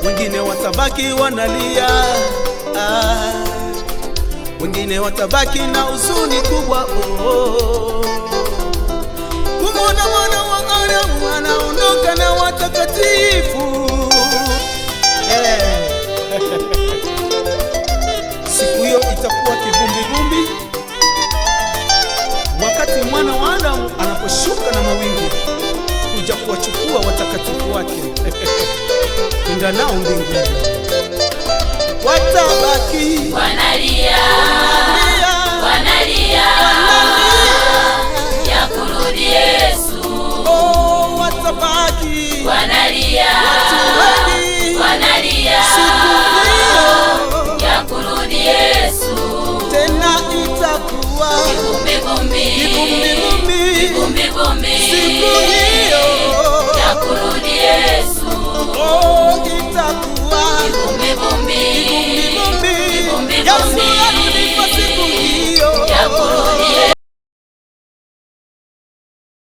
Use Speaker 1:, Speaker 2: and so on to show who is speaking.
Speaker 1: wengine watabaki wanalia, wengine watabaki na huzuni kubwa. Kumwona mwana wa Adamu anaondoka na watakatifu. Siku hiyo itakuwa kivumbivumbi, wakati mwana wa Adamu anaposhuka na mawingu kuja kuwachukua watakatifu wake kwenda nao mbinguni. Watabaki
Speaker 2: wanalia, wanalia ya kurudi Yesu.
Speaker 1: Oh, watabaki
Speaker 2: wanalia, wanalia ya kurudi Yesu.
Speaker 1: Tena itakuwa
Speaker 2: kivumbivumbi
Speaker 1: siku hiyo
Speaker 2: ya kurudi Yesu.
Speaker 1: Oh, itakuwa
Speaker 2: kivumbivumbi
Speaker 1: Yesu anarudi kwa siku hiyo
Speaker 2: ya kurudi